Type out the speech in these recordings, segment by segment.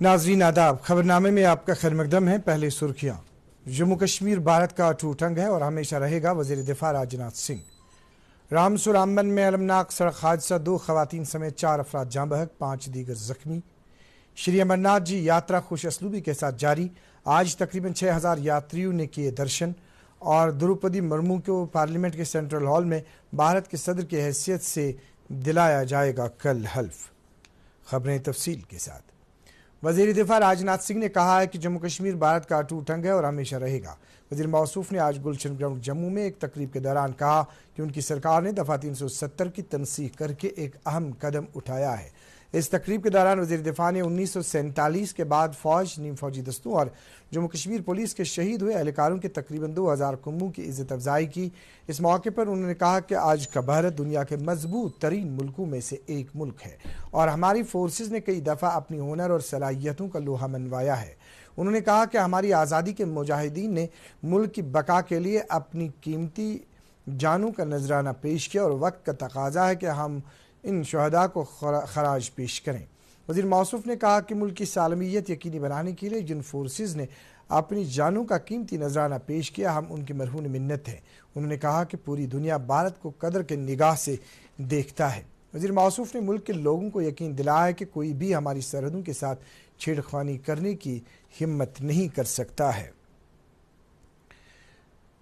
नाजरीन आदाब, खबरनामे में आपका खैर मकदम है। पहले सुर्खियां। जम्मू कश्मीर भारत का अटूट अंग है और हमेशा रहेगा। वजीर दिफा राजनाथ सिंह। रामसू रामबन में अलमनाक सड़क हादसा, 2 खवातीन समेत 4 अफराद जाँ बहक, 5 दीगर जख्मी। श्री अमरनाथ जी यात्रा खुश असलूबी के साथ जारी। आज तकरीबन 6000 यात्रियों ने किए दर्शन और द्रौपदी मुर्मू को पार्लियामेंट के सेंट्रल हॉल में भारत के सदर की हैसियत से दिलाया जाएगा कल हल्फ। खबरें तफसील के साथ। वजीर दिफा राजनाथ सिंह ने कहा है कि जम्मू कश्मीर भारत का अटूट अंग है और हमेशा रहेगा। वजीर मौसूफ ने आज गुलशन ग्राउंड जम्मू में एक तकरीब के दौरान कहा कि उनकी सरकार ने दफा 370 की तनसीख करके एक अहम कदम उठाया है। इस तकरीब के दौरान वजीर दिफा ने 1947 के बाद फौज, नीम फौजी दस्तों और जम्मू कश्मीर पुलिस के शहीद हुए एहलकारों के तकरीबन 2000 कुम्मों की इज्जत अफजाई की। इस मौके पर उन्होंने कहा कि आज का भारत दुनिया के मजबूत तरीन मुल्कों में से एक मुल्क है और हमारी फोर्सेज ने कई दफ़ा अपनी हुनर और सलाहियतों का लोहा मनवाया है। उन्होंने कहा कि हमारी आज़ादी के मुजाहिदीन ने मुल्क की बका के लिए अपनी कीमती जानों का नजराना पेश किया और वक्त का तकाजा है कि हम इन शहदा को खराज पेश करें। वज़ीर मौसूफ ने कहा कि मुल्क की सालमियत यकीनी बनाने के लिए जिन फोर्सेज ने अपनी जानों का कीमती नजराना पेश किया, हम उनकी मरहून मिन्नत हैं। उन्होंने कहा कि पूरी दुनिया भारत को कदर के निगाह से देखता है। वज़ीर मौसूफ ने मुल्क के लोगों को यकीन दिलाया कि कोई भी हमारी सरहदों के साथ छेड़खानी करने की हिम्मत नहीं कर सकता है।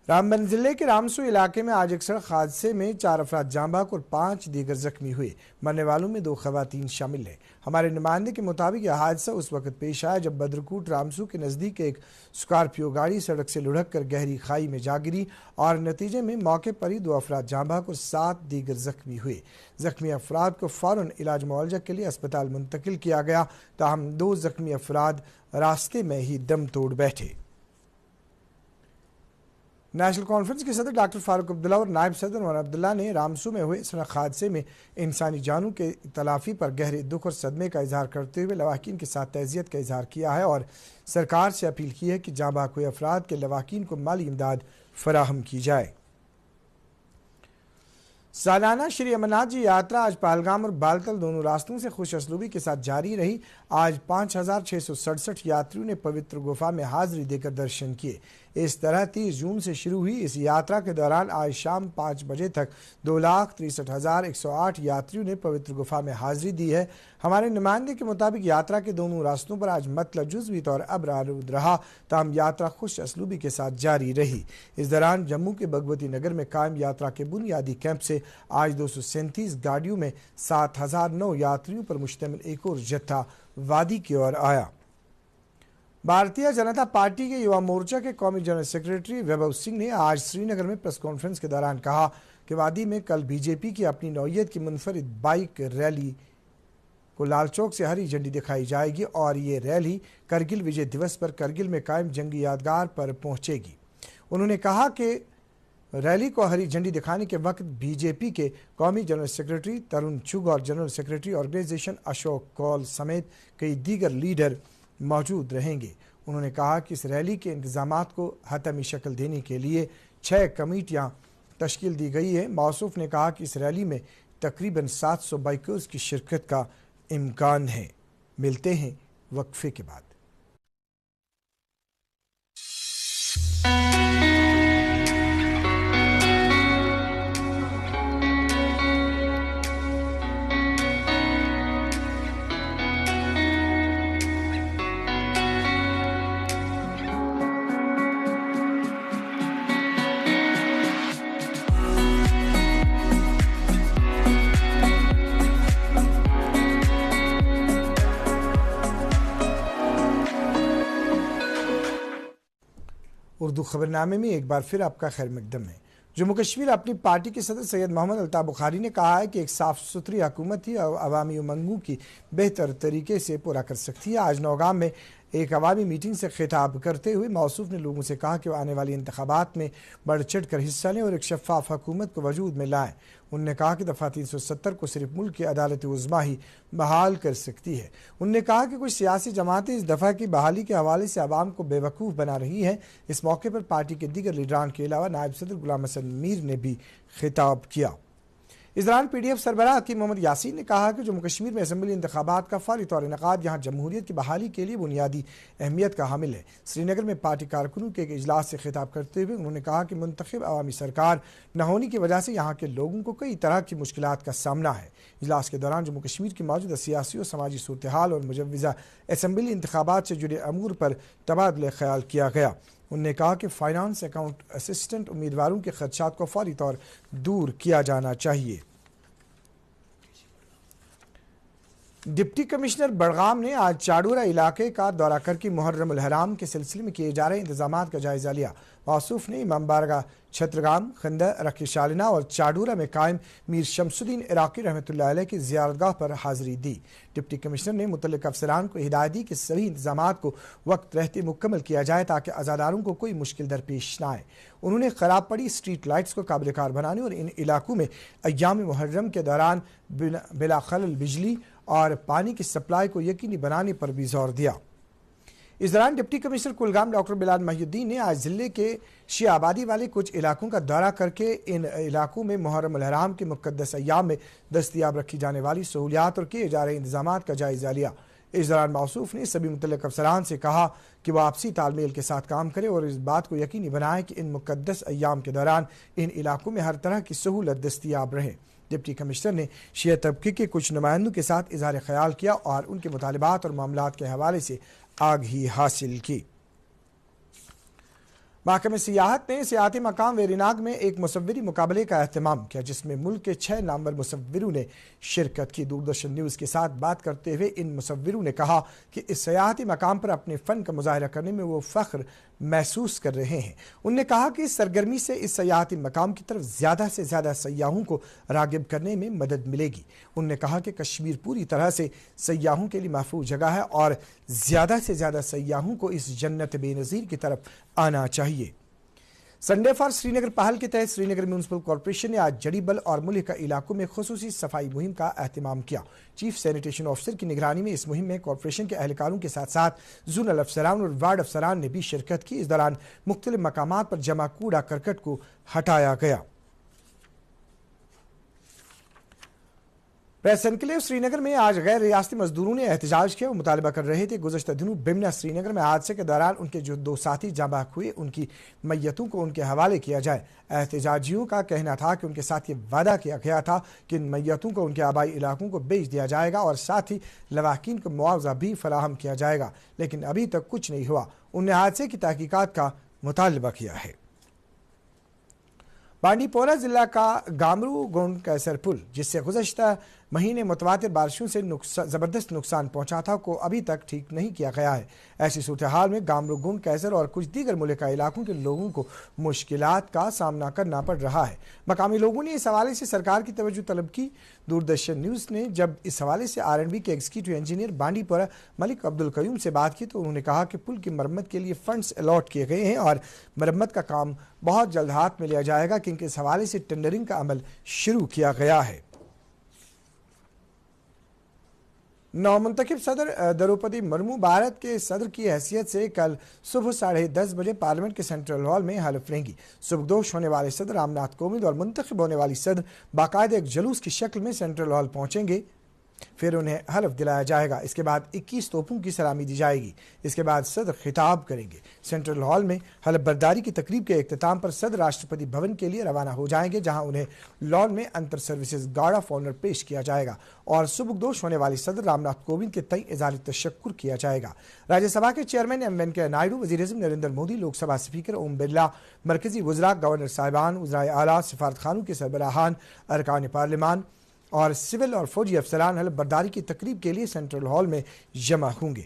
रामबन जिले के रामसू इलाके में आज एक सड़क हादसे में 4 अफराद जाँ बहक और 5 दीगर जख्मी हुए। मरने वालों में 2 खवातीन शामिल हैं। हमारे नुमाइंदे के मुताबिक यह हादसा उस वक्त पेश आया जब बदरकूट रामसू के नज़दीक एक स्कॉर्पियो गाड़ी सड़क से लुढ़क कर गहरी खाई में जा गिरी और नतीजे में मौके पर ही 2 अफराद जाँ बहक और 7 दीगर जख्मी हुए। जख्मी अफराद को फ़ौरन इलाज मुआवजा के लिए अस्पताल मुंतकिल किया गया, ताहम 2 जख्मी अफराद रास्ते में ही दम तोड़ बैठे। नेशनल कॉन्फ्रेंस के सदर डॉक्टर फारूक अब्दुल्ला और नायब सदर उमर अब्दुल्ला ने रामसू में हुए सड़क हादसे में इंसानी जानों के तलाफी पर गहरे दुख और सदमे का इजहार करते हुए लवाकिन के साथ तज़ियत का इजहार किया है और सरकार से अपील की है कि जाँ बहक हुए अफराद के लवाकिन को माली इमदाद फराहम की जाए। सालाना श्री अमरनाथ जी यात्रा आज पहलगाम और बालतल दोनों रास्तों से खुश असलूबी के साथ जारी रही। आज 5667 यात्रियों ने पवित्र गुफा में हाजिरी देकर दर्शन किए। इस तरह 30 जून से शुरू हुई इस यात्रा के दौरान आज शाम 5 बजे तक 2,63,108 यात्रियों ने पवित्र गुफा में हाजिरी दी है। हमारे नुमाइंदे के मुताबिक यात्रा के दोनों रास्तों पर आज मतलब जुज़वी तौर अब्र आलूद रहा, ताहम यात्रा खुश असलूबी के साथ जारी रही। इस दौरान जम्मू के भगवती नगर में कायम यात्रा के बुनियादी कैंप से आज 237 गाड़ियों में 7009 यात्रियों पर मुश्तमिल एक और जत्था वादी की ओर आया। भारतीय जनता पार्टी के युवा मोर्चा के कौमी जनरल सेक्रेटरी वैभव सिंह ने आज श्रीनगर में प्रेस कॉन्फ्रेंस के दौरान कहा कि वादी में कल बीजेपी की अपनी नौयत की मुनफरिद बाइक रैली को लाल चौक से हरी झंडी दिखाई जाएगी और ये रैली करगिल विजय दिवस पर करगिल में कायम जंगी यादगार पर पहुंचेगी। उन्होंने कहा कि रैली को हरी झंडी दिखाने के वक्त बीजेपी के कौमी जनरल सेक्रेटरी तरुण चुग और general secretary organisation Ashok Kaul समेत कई दीगर लीडर मौजूद रहेंगे। उन्होंने कहा कि इस रैली के इंतजामात को हतमी शक्ल देने के लिए 6 कमेटियां तश्कील दी गई है। मौसूफ ने कहा कि इस रैली में तकरीबन 700 बाइकर्स की शिरकत का इम्कान है। मिलते हैं वक्फे के बाद। उर्दू खबरनामे में एक बार फिर आपका खैर मकदम है। जम्मू कश्मीर अपनी पार्टी के सदर सैयद मोहम्मद अल्ताफ बुखारी ने कहा है कि एक साफ सुथरी हुकूमत ही अवामी उमंगों की बेहतर तरीके से पूरा कर सकती है। आज नौगाम में एक अवामी मीटिंग से खिताब करते हुए मौसूफ ने लोगों से कहा कि वह आने वाली इंतखाबात में बढ़ चढ़ कर हिस्सा लें और एक शफाफ हुकूमत को वजूद में लाएं। उन्होंने कहा कि दफ़ा 370 को सिर्फ मुल्क की अदालत उज़्मा ही बहाल कर सकती है। उन्होंने कहा कि कुछ सियासी जमातें इस दफ़ा की बहाली के हवाले से आवाम को बेवकूफ़ बना रही हैं। इस मौके पर पार्टी के दीगर लीडरान के अलावा नायब सदर गुलाम हसन मीर ने भी खिताब किया। इस दौरान पीडीएफ सरबराह हकीम मोहम्मद यासीन ने कहा कि जम्मू कश्मीर में असम्बली इंतखाबात का फौरी तौर इनेकाद यहाँ जमहूरियत की बहाली के लिए बुनियादी अहमियत का हामिल है। श्रीनगर में पार्टी कारकुनों के एक इजलास से खिताब करते हुए उन्होंने कहा कि मुंतखब अवामी सरकार न होने की वजह से यहाँ के लोगों को कई तरह की मुश्किलात का सामना है। इजलास के दौरान जम्मू कश्मीर की मौजूदा सियासी और समाजी सूरत हाल और मुजव्वज़ा असम्बली इंतखाबात से जुड़े अमूर पर तबादला ख्याल किया गया। उन्होंने कहा कि फाइनेंस अकाउंट असिस्टेंट उम्मीदवारों के खदशात को फौरी तौर दूर किया जाना चाहिए। डिप्टी कमिश्नर बड़गाम ने आज चाडूरा इलाके का दौरा करके मुहर्रम उल हराम के सिलसिले में किए जा रहे इंतजामात का जायजा लिया। मौसूफ ने इमाम बारगाह छत्रगाम, खंदा, रखी शालिना और चाडूरा में कायम मीर शमसुद्दीन इराकी रहमतुल्लाह अलैह की ज़ियारतगाह पर हाजिरी दी। डिप्टी कमिश्नर ने मुतल्लिक अफसरान को हिदायत दी कि सभी इंतजामात को वक्त रहते मुकम्मल किया जाए ताकि अज़ादारों को कोई मुश्किल दरपेश न आए। उन्होंने ख़राब पड़ी स्ट्रीट लाइट्स को काबिल कार बनाने और इन इलाकों में अय्याम मुहर्रम के दौरान बिला खलल बिजली और पानी की सप्लाई को यकीनी बनाने पर भी जोर दिया। इस दौरान deputy commissioner Kulgam doctor Bilal Mohiuddin ने आज जिले के शिया आबादी वाले कुछ इलाकों का दौरा करके इन इलाकों में मुहर्रम उल हराम के मुक़द्दस अय्याम में दस्तयाब रखी जाने वाली सहूलियात और किए जा रहे इंतजामात का जायजा लिया। इस दौरान मौसूफ ने सभी मुतल्लिक अफसरान से कहा कि वह आपसी तालमेल के साथ काम करें और इस बात को यकीनी बनाएं कि इन मुक़द्दस अय्याम के दौरान इन इलाकों में हर तरह की सहूलत दस्तयाब रहे। डिप्टी कमिश्नर ने शिया तबके के कुछ नुमाइंदों के साथ इजहार ख्याल किया और उनके मुतालिबात और मामलात के हवाले से आगाही हासिल की। महकमा सियाहत ने सियाहती मकाम वेरीनाग में एक मुसव्विरी मुकाबले का एहतमाम किया जिसमें मुल्क के 6 नामवर मुसव्विरों ने शिरकत की। दूरदर्शन न्यूज़ के साथ बात करते हुए इन मुसव्विरों ने कहा कि इस सियाहती मकाम पर अपने फ़न का मुजाहरा करने में वो फ़ख्र महसूस कर रहे हैं। उन्होंने कहा कि इस सरगर्मी से इस सियाहती मकाम की तरफ ज़्यादा से ज़्यादा सयाहों को रागिब करने में मदद मिलेगी। उन्होंने कहा कि कश्मीर पूरी तरह से सयाहों के लिए महफूज जगह है और ज़्यादा से ज़्यादा सयाहों को इस जन्नत बेनज़ीर की तरफ आना चाहिए। संडे फॉर श्रीनगर पहल के तहत श्रीनगर म्यूनसिपल कॉरपोरेशन ने आज जड़ीबल और मुल्हिका इलाकों में खुसूसी सफाई मुहिम का एहतमाम किया। चीफ सैनिटेशन ऑफिसर की निगरानी में इस मुहिम में कॉरपोरेशन के एहलकारों के साथ साथ जोनल अफसरान और वार्ड अफसरान ने भी शिरकत की। इस दौरान मुख्तलिफ मकामात पर जमा कूड़ा करकट को हटाया गया। प्रेस एनक्लेव श्रीनगर में आज गैर रियासती मजदूरों ने एहतजाज किया और मुतालबा कर रहे थे गुज़श्ता दिनों बिमना श्रीनगर में हादसे के दौरान उनके जो 2 साथी जाँ बहक हुए उनकी मैयतों को उनके हवाले किया जाए। एहतजाजियों का कहना था कि उनके साथ ये वादा किया गया था कि इन मैयतों को उनके आबाई इलाकों को बेच दिया जाएगा और साथ ही लवाकिन को मुआवजा भी फराहम किया जाएगा, लेकिन अभी तक कुछ नहीं हुआ। उन्होंने हादसे की तहकीकात का मुतालबा किया है। बांडीपोरा जिला का गामरू गोंड कैसर पुल जिससे गुज़श्ता महीने मुतवातिर बारिशों से ज़बरदस्त नुकसान पहुंचा था को अभी तक ठीक नहीं किया गया है। ऐसी सूरत हाल में गामरू गोंड कैसर और कुछ दीगर मुल्का इलाकों के लोगों को मुश्किलात का सामना करना पड़ रहा है। मकामी लोगों ने इस हवाले से सरकार की तवज्जो तलब की। दूरदर्शन न्यूज़ ने जब इस हवाले से R&B के एग्जीक्यूटिव इंजीनियर बांडीपोरा मलिक अब्दुल कयूम से बात की तो उन्होंने कहा कि पुल की मरम्मत के लिए फंड्स अलॉट किए गए हैं और मरम्मत का काम बहुत जल्द हाथ में लिया जाएगा, क्योंकि इस हवाले से टेंडरिंग का अमल शुरू किया गया है। नौमुंतखब सदर द्रौपदी मुर्मू भारत के सदर की हैसियत से कल सुबह 10:30 बजे पार्लियामेंट के सेंट्रल हॉल में हलफ लेंगी। सुबकदोश होने वाले सदर रामनाथ कोविंद और मुंतखब होने वाली सदर बाकायदा एक जुलूस की शक्ल में सेंट्रल हॉल पहुंचेंगे, फिर उन्हें हलफ दिलाया जाएगा। इसके बाद 21 तोपों की सलामी दी जाएगी। इसके बाद सदर खिताब करेंगे। सेंट्रल हॉल में हलफ बर्दारी की तकरीब के इख्तिताम पर सदर राष्ट्रपति भवन के लिए रवाना हो जाएंगे, जहां उन्हें लॉन में अंतर सर्विसेज गार्ड ऑफ ऑनर पेश किया जाएगा और सुबकदोश होने वाली सदर रामनाथ कोविंद के तय इज़हार तशक्कुर किया जाएगा। राज्यसभा के चेयरमैन एम वेंकैया नायडू, वज़ीर-ए-आज़म नरेंद्र मोदी, लोकसभा स्पीकर ओम बिरला, मरकजी वज़रा, गवर्नर साहिबान, वज़राए आला, सफारत खानों के सरबराहान, अरकान पार्लिमान और सिविल और फौजी अफसरान हलफ बर्दारी की तकरीब के लिए सेंट्रल हॉल में जमा होंगे।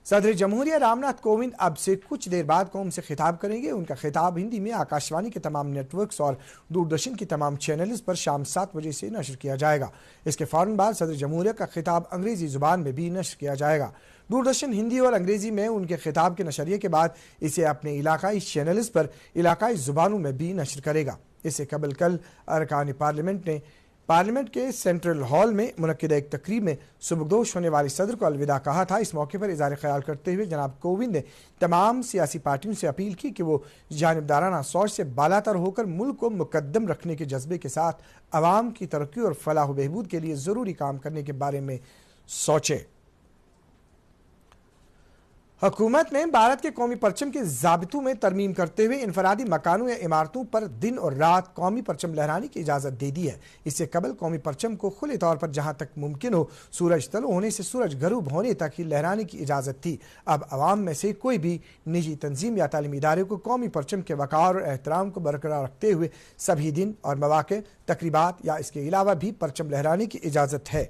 सदर जमहूरिया रामनाथ कोविंद अब से कुछ देर बाद कौम से खिताब करेंगे। उनका खिताब हिंदी में आकाशवाणी के तमाम नेटवर्क्स और दूरदर्शन की तमाम चैनल्स पर शाम 7 बजे से नशर किया जाएगा। इसके फ़ौरन बाद सदर जमहूरिया का खिताब अंग्रेज़ी ज़ुबान में भी नशर किया जाएगा। दूरदर्शन हिंदी और अंग्रेज़ी में उनके खिताब के नशरिए के बाद इसे अपने इलाकाई चैनल्स पर इलाकाई ज़ुबानों में भी नशर करेगा। इससे कबल कल अरकान पार्लियामेंट ने पार्लियामेंट के सेंट्रल हॉल में मुनक्किदा एक तकरीब में सुबकदोश होने वाले सदर को अलविदा कहा था। इस मौके पर इज़हार ख्याल करते हुए जनाब कोविंद ने तमाम सियासी पार्टियों से अपील की कि वो जानिबदाराना सोच से बालातर होकर मुल्क को मुकद्दम रखने के जज्बे के साथ अवाम की तरक्की और फलाह व बहबूद के लिए ज़रूरी काम करने के बारे में सोचे। हुकूमत ने भारत के कौमी परचम के ज़ाबितों में तरमीम करते हुए इनफरादी मकानों या इमारतों पर दिन और रात कौमी परचम लहराने की इजाज़त दे दी है। इससे कबल कौमी परचम को खुले तौर पर जहां तक मुमकिन हो सूरज तलो होने से सूरज गरूब होने तक ही लहराने की इजाज़त थी। अब आवाम में से कोई भी निजी तंजीम या तालीमी इदारे को कौमी परचम के वक़ार और एहतराम को बरकरार रखते हुए सभी दिन और मौक़े, तकरीबात या इसके अलावा भी परचम लहराने की इजाज़त है।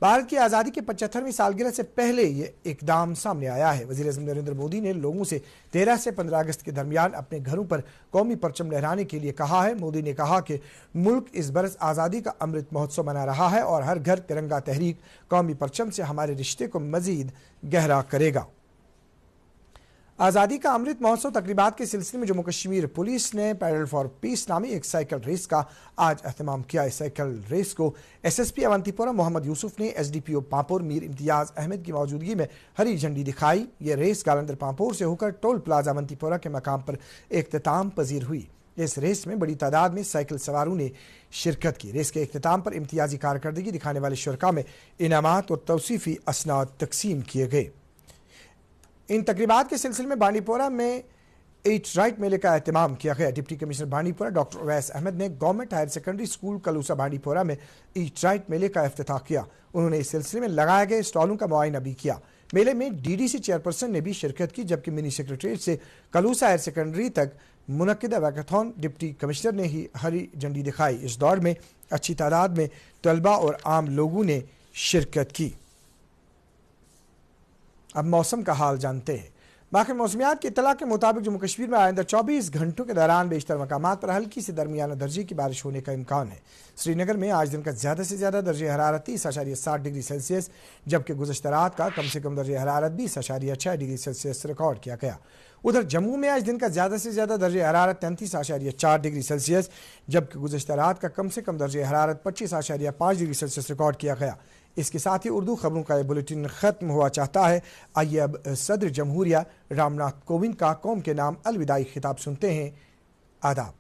भारत की आज़ादी के 75वीं सालगिरह से पहले ये इकदाम सामने आया है। वज़ीर-ए-आज़म नरेंद्र मोदी ने लोगों से 13 से 15 अगस्त के दरमियान अपने घरों पर कौमी परचम लहराने के लिए कहा है। मोदी ने कहा कि मुल्क इस बरस आज़ादी का अमृत महोत्सव मना रहा है और हर घर तिरंगा तहरीक कौमी परचम से हमारे रिश्ते को मज़ीद गहरा करेगा। आज़ादी का अमृत महोत्सव तकरीबात के सिलसिले में जम्मू कश्मीर पुलिस ने पैडल फॉर पीस नामी एक साइकिल रेस का आज एहतमाम किया। इस साइकिल रेस को SSP अवंतीपोरा मोहम्मद यूसुफ ने SDPO पांपोर मीर इम्तियाज़ अहमद की मौजूदगी में हरी झंडी दिखाई। ये रेस गालंदर पांपोर से होकर टोल प्लाजा अवंतीपोरा के मकाम पर इख्तिताम पजीर हुई। इस रेस में बड़ी तादाद में साइकिल सवारों ने शिरकत की। रेस के इख्तिताम पर इम्तियाजी कारकर्दगी दिखाने वाले शुरका में इनामात और तौसीफ़ी असनाद तकसीम किए गए। इन तकरीबात के सिलसिले में बांडीपोरा में ईट राइट मेले का एहतमाम किया गया। Deputy commissioner Bandipora doctor Owais Ahmad ने government higher secondary school Kalusa Bandipora में ईट राइट मेले का इफ्तिताह किया। उन्होंने इस सिलसिले में लगाए गए स्टॉलों का मुआयना भी किया। मेले में DDC चेयरपर्सन ने भी शिरकत की, जबकि मिनी सेक्रेटरीट से कलूसा हायर सेकेंडरी तक मुनक्किदा वैकाथॉन डिप्टी कमिश्नर ने ही हरी झंडी दिखाई। इस दौड़ में अच्छी तादाद में तलबा और आम लोगों ने शिरकत की। अब मौसम का हाल जानते हैं। बाकी मौसमियात की इत्तला के मुताबिक जम्मू कश्मीर में आइंदा 24 घंटों के दौरान बेशतर मकामात पर हल्की से दरमियाना दर्जे की बारिश होने का इम्कान है। श्रीनगर में आज दिन का ज़्यादा से ज़्यादा दर्जे हरारत 30.7 डिग्री सेल्सियस, जबकि गुज़श्ता रात का कम से कम दर्जे हरारत 20.6 डिग्री सेल्सियस रिकॉर्ड किया गया। उधर जम्मू में आज दिन का ज़्यादा से ज़्यादा दर्जे हरारत 33.4 डिग्री सेल्सियस, जबकि गुज़श्ता रात का कम से कम दर्जे हरारत 25.5 डिग्री सेल्सियस रिकॉर्ड किया गया। इसके साथ ही उर्दू खबरों का यह बुलेटिन ख़त्म हुआ चाहता है। आइए अब सदर जमहूरिया रामनाथ कोविंद का कौम के नाम अलविदाई खिताब सुनते हैं। आदाब।